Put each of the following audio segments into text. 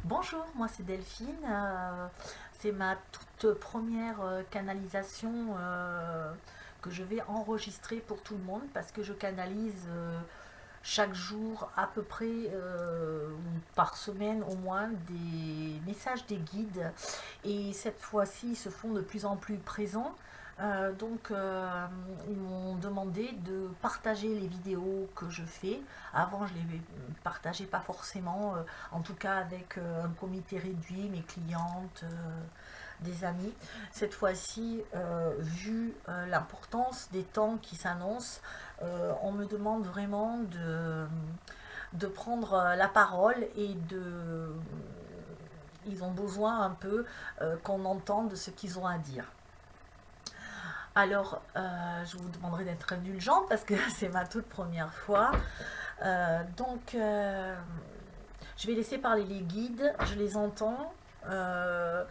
Bonjour, moi c'est Delphine. C'est ma toute première canalisation que je vais enregistrer pour tout le monde parce que je canalise chaque jour à peu près par semaine au moins des messages des guides et cette fois-ci ils se font de plus en plus présents. Ils m'ont demandé de partager les vidéos que je fais. Avant, je les partageais pas forcément, en tout cas avec un comité réduit, mes clientes, des amis. Cette fois-ci, vu l'importance des temps qui s'annoncent, on me demande vraiment de prendre la parole et de... Ils ont besoin un peu qu'on entende ce qu'ils ont à dire. Alors, je vous demanderai d'être indulgent parce que c'est ma toute première fois. Je vais laisser parler les guides, je les entends. Je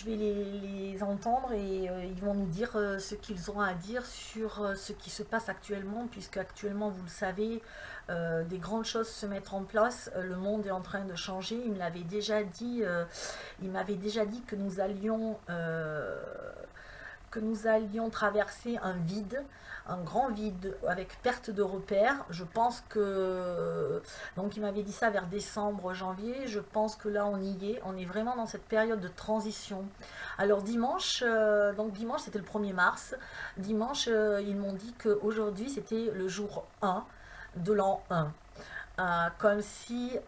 vais les entendre et ils vont nous dire ce qu'ils ont à dire sur ce qui se passe actuellement, puisque actuellement, vous le savez, des grandes choses se mettent en place, le monde est en train de changer. Il me l'avait déjà dit, il m'avait déjà dit que nous allions traverser un vide, un grand vide avec perte de repères. Je pense que, donc il m'avait dit ça vers décembre, janvier, je pense que là on est vraiment dans cette période de transition. Alors dimanche, dimanche c'était le 1er mars, dimanche ils m'ont dit qu'aujourd'hui c'était le jour 1 de l'an 1. Comme si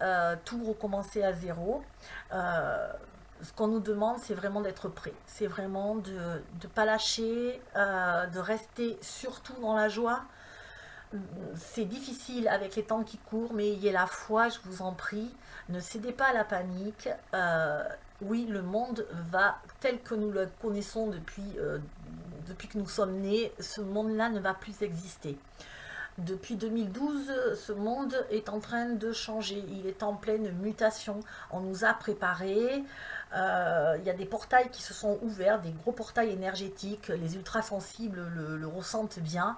tout recommençait à zéro. Ce qu'on nous demande, c'est vraiment d'être prêt. C'est vraiment de ne pas lâcher, de rester surtout dans la joie. C'est difficile avec les temps qui courent, mais ayez la foi, je vous en prie. Ne cédez pas à la panique. Oui, le monde va tel que nous le connaissons depuis que nous sommes nés. Ce monde-là ne va plus exister. Depuis 2012, ce monde est en train de changer, il est en pleine mutation. On nous a préparé, il y a des portails qui se sont ouverts, des gros portails énergétiques, les ultrasensibles le ressentent bien.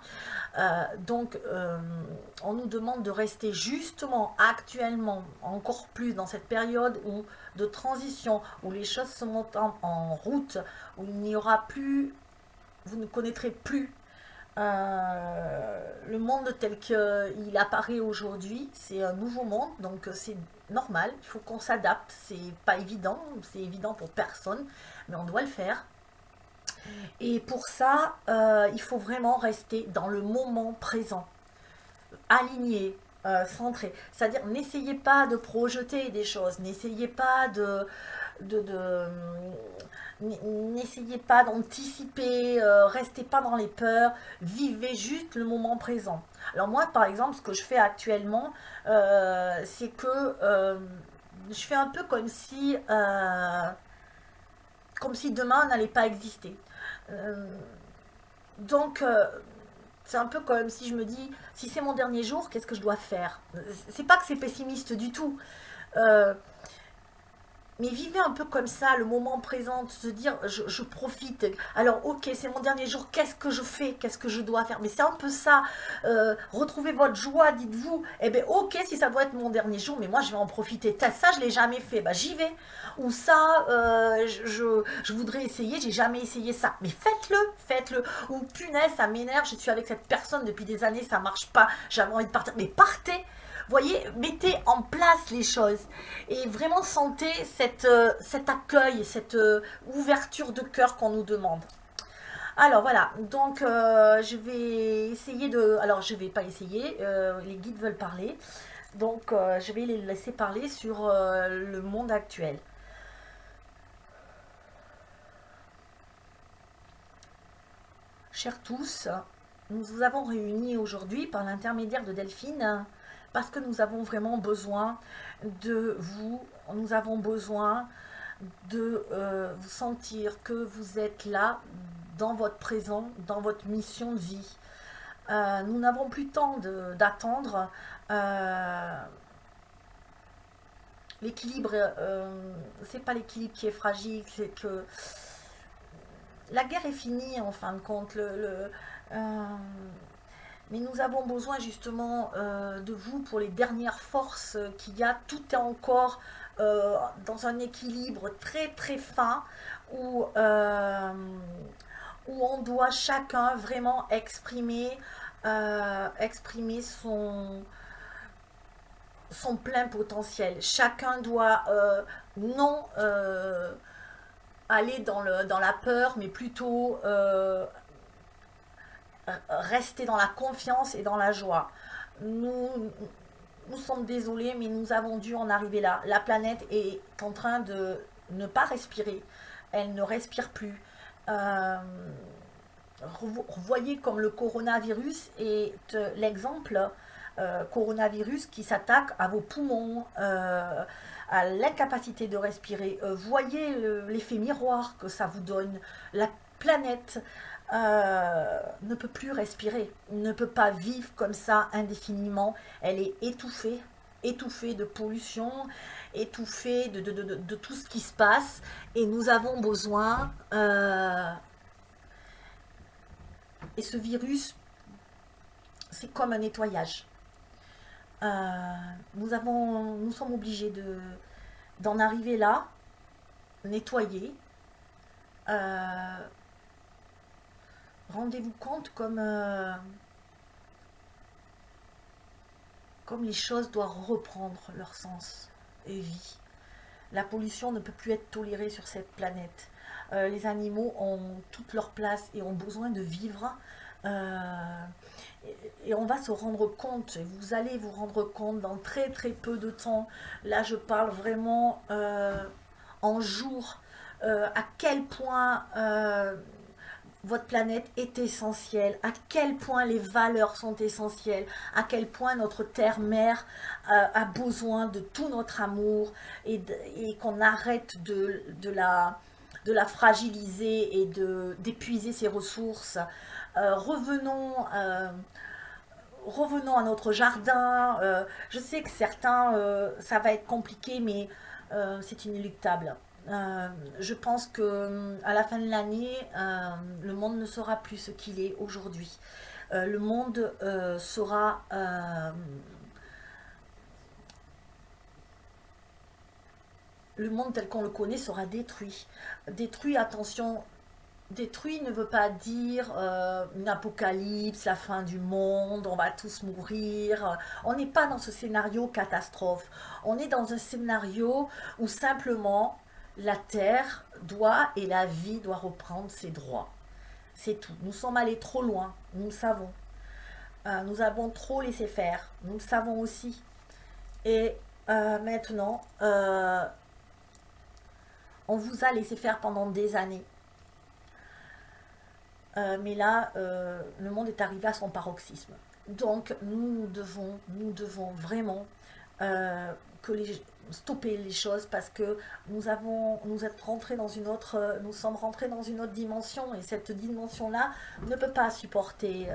On nous demande de rester justement actuellement, encore plus dans cette période de transition, où les choses se montent en route, où il n'y aura plus, vous ne connaîtrez plus le monde tel qu'il apparaît aujourd'hui. C'est un nouveau monde, donc c'est normal, il faut qu'on s'adapte. C'est pas évident, c'est évident pour personne, mais on doit le faire. Et pour ça, il faut vraiment rester dans le moment présent, aligné, centré. C'est-à-dire, n'essayez pas de projeter des choses, n'essayez pas n'essayez pas d'anticiper, restez pas dans les peurs, vivez juste le moment présent. Alors moi, par exemple, ce que je fais actuellement, c'est que je fais un peu comme si demain n'allait pas exister. Euh, c'est un peu comme si je me dis, si c'est mon dernier jour, qu'est-ce que je dois faire? C'est pas que c'est pessimiste du tout. Euh, Mais vivez un peu comme ça, le moment présent, de se dire, je profite. Alors, ok, c'est mon dernier jour, qu'est-ce que je fais? Qu'est-ce que je dois faire? Mais c'est un peu ça. Retrouvez votre joie, dites-vous, eh bien, ok, si ça doit être mon dernier jour, mais moi, je vais en profiter. Ça, je ne l'ai jamais fait, bah, j'y vais. Ou ça, je voudrais essayer, j'ai jamais essayé ça. Mais faites-le, faites-le. Ou punaise, ça m'énerve, je suis avec cette personne depuis des années, ça marche pas, j'avais envie de partir. Mais partez! Voyez, mettez en place les choses et vraiment sentez cet accueil, cette ouverture de cœur qu'on nous demande. Alors voilà, donc je vais essayer de... Alors je vais pas essayer, les guides veulent parler, donc je vais les laisser parler sur le monde actuel. Chers tous, nous vous avons réunis aujourd'hui par l'intermédiaire de Delphine parce que nous avons vraiment besoin de vous, nous avons besoin de vous sentir que vous êtes là dans votre présent, dans votre mission de vie. Nous n'avons plus le temps d'attendre. L'équilibre, c'est pas l'équilibre qui est fragile, c'est que la guerre est finie en fin de compte. Mais nous avons besoin justement de vous pour les dernières forces qu'il y a. Tout est encore dans un équilibre très très fin où, où on doit chacun vraiment exprimer son plein potentiel. Chacun doit non aller dans la peur, mais plutôt rester dans la confiance et dans la joie. Nous, nous sommes désolés, mais nous avons dû en arriver là. La planète est en train de ne pas respirer. Elle ne respire plus. Euh, Voyez comme le coronavirus est l'exemple coronavirus qui s'attaque à vos poumons, à l'incapacité de respirer. Voyez l'effet miroir que ça vous donne. La planète ne peut plus respirer, ne peut pas vivre comme ça indéfiniment. Elle est étouffée, étouffée de pollution, étouffée de tout ce qui se passe. Et nous avons besoin... et ce virus, c'est comme un nettoyage. Nous sommes obligés d'en arriver là, nettoyer. Rendez-vous compte comme les choses doivent reprendre leur sens et vie. La pollution ne peut plus être tolérée sur cette planète. Les animaux ont toute leur place et ont besoin de vivre. Et on va se rendre compte, et vous allez vous rendre compte dans très très peu de temps, là je parle vraiment en jours, à quel point votre planète est essentielle, à quel point les valeurs sont essentielles, à quel point notre terre-mère a besoin de tout notre amour et qu'on arrête de la fragiliser et d'épuiser ses ressources. Revenons à notre jardin. Je sais que certains, ça va être compliqué, mais c'est inéluctable. Je pense que à la fin de l'année, le monde ne sera plus ce qu'il est aujourd'hui. Le monde sera le monde tel qu'on le connaît sera détruit. Détruit, attention, détruit ne veut pas dire une apocalypse, la fin du monde, on va tous mourir. On n'est pas dans ce scénario catastrophe. On est dans un scénario où simplement la terre doit et la vie doit reprendre ses droits. C'est tout. Nous sommes allés trop loin, nous le savons. Nous avons trop laissé faire, nous le savons aussi. Et maintenant, on vous a laissé faire pendant des années. Mais là, le monde est arrivé à son paroxysme. Donc, nous devons vraiment stopper les choses parce que nous sommes rentrés dans une autre dimension et cette dimension-là ne peut pas supporter,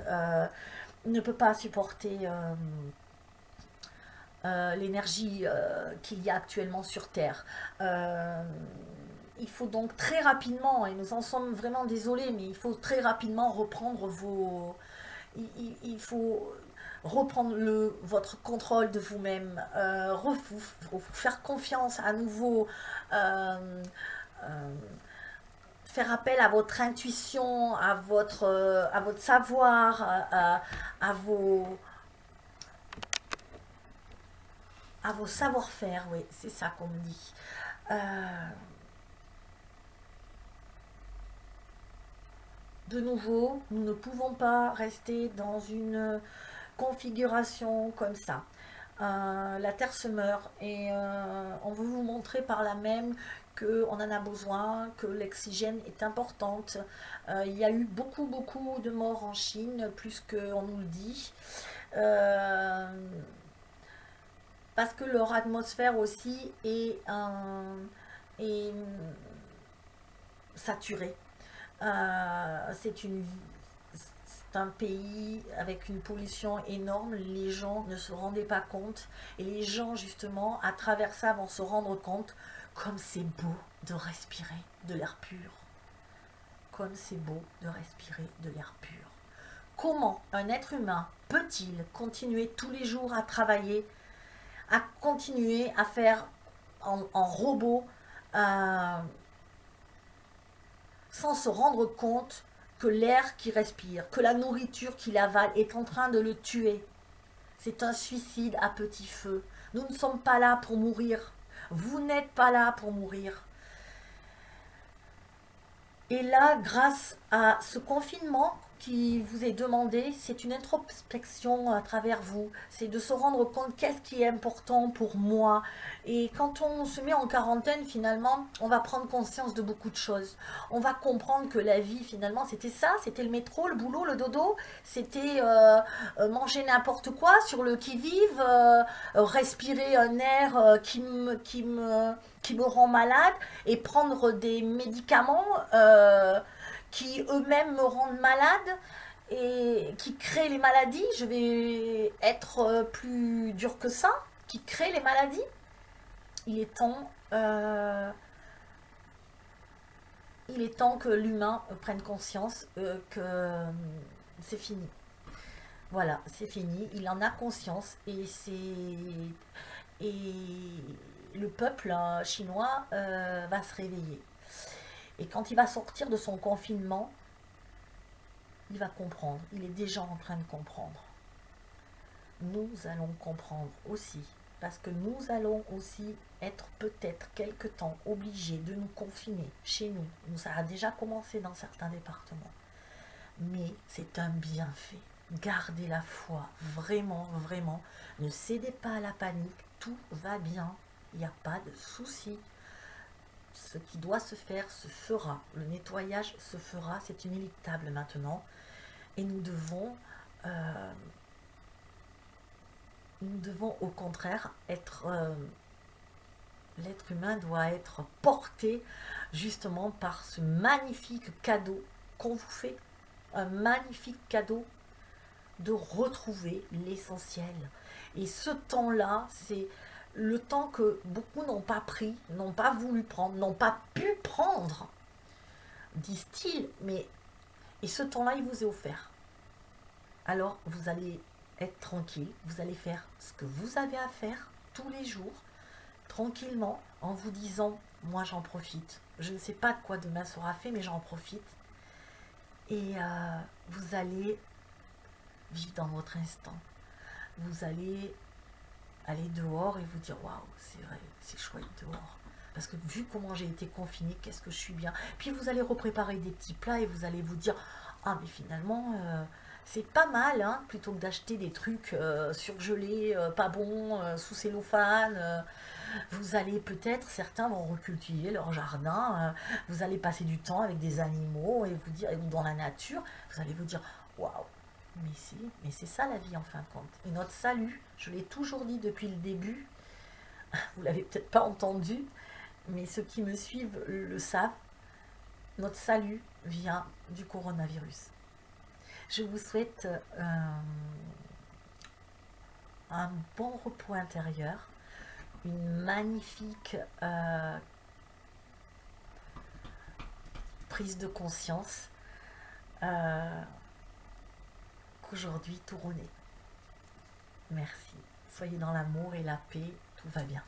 l'énergie qu'il y a actuellement sur Terre. Il faut donc très rapidement, et nous en sommes vraiment désolés, mais il faut très rapidement reprendre il faut reprendre votre contrôle de vous-même, faire confiance à nouveau, faire appel à votre intuition, à votre savoir, à vos savoir-faire, oui, c'est ça qu'on me dit. De nouveau, nous ne pouvons pas rester dans une configuration comme ça. La Terre se meurt et on veut vous montrer par là même qu'on en a besoin, que l'oxygène est importante. Il y a eu beaucoup de morts en Chine, plus qu'on nous le dit. Parce que leur atmosphère aussi est saturée. C'est un pays avec une pollution énorme, les gens ne se rendaient pas compte et les gens justement à travers ça vont se rendre compte comme c'est beau de respirer de l'air pur, comme c'est beau de respirer de l'air pur. Comment un être humain peut-il continuer tous les jours à travailler, à continuer à faire en robot, sans se rendre compte que l'air qu'il respire, que la nourriture qu'il avale est en train de le tuer. C'est un suicide à petit feu. Nous ne sommes pas là pour mourir. Vous n'êtes pas là pour mourir. Et là, grâce à ce confinement qui vous est demandé, c'est une introspection à travers vous. C'est de se rendre compte qu'est-ce qui est important pour moi. Et quand on se met en quarantaine, finalement, on va prendre conscience de beaucoup de choses. On va comprendre que la vie, finalement, c'était ça. C'était le métro, le boulot, le dodo. C'était manger n'importe quoi sur le qui-vive, respirer un air qui me rend malade et prendre des médicaments qui eux-mêmes me rendent malade et qui créent les maladies. Je vais être plus dur que ça, qui créent les maladies. Il est temps, que l'humain prenne conscience que c'est fini. Voilà, c'est fini. Il en a conscience et le peuple chinois va se réveiller. Et quand il va sortir de son confinement, il va comprendre. Il est déjà en train de comprendre. Nous allons comprendre aussi, parce que nous allons aussi être peut-être quelque temps obligés de nous confiner chez nous. Ça a déjà commencé dans certains départements. Mais c'est un bienfait. Gardez la foi, vraiment, vraiment. Ne cédez pas à la panique, tout va bien. Il n'y a pas de souci. Ce qui doit se faire se fera. Le nettoyage se fera. C'est inéluctable maintenant. Et nous devons au contraire être... l'être humain doit être porté justement par ce magnifique cadeau qu'on vous fait. Un magnifique cadeau de retrouver l'essentiel. Et ce temps-là, c'est le temps que beaucoup n'ont pas pris, n'ont pas voulu prendre, n'ont pas pu prendre, disent-ils, mais et ce temps-là, il vous est offert. Alors, vous allez être tranquille, vous allez faire ce que vous avez à faire tous les jours, tranquillement, en vous disant, moi j'en profite. Je ne sais pas de quoi demain sera fait, mais j'en profite. Et vous allez vivre dans votre instant. Vous allez aller dehors et vous dire waouh, c'est vrai, c'est chouette dehors. Parce que vu comment j'ai été confinée, qu'est-ce que je suis bien. Puis vous allez repréparer des petits plats et vous allez vous dire ah mais finalement c'est pas mal, hein, plutôt que d'acheter des trucs surgelés, pas bons, sous cellophane. Vous allez peut-être, certains vont recultiver leur jardin, vous allez passer du temps avec des animaux et vous dire, ou dans la nature, vous allez vous dire waouh, mais c'est ça la vie en fin de compte. Et notre salut, je l'ai toujours dit depuis le début, vous l'avez peut-être pas entendu, mais ceux qui me suivent le savent, notre salut vient du coronavirus. Je vous souhaite un bon repos intérieur, une magnifique prise de conscience qu'aujourd'hui tout renaît. Merci. Soyez dans l'amour et la paix, tout va bien.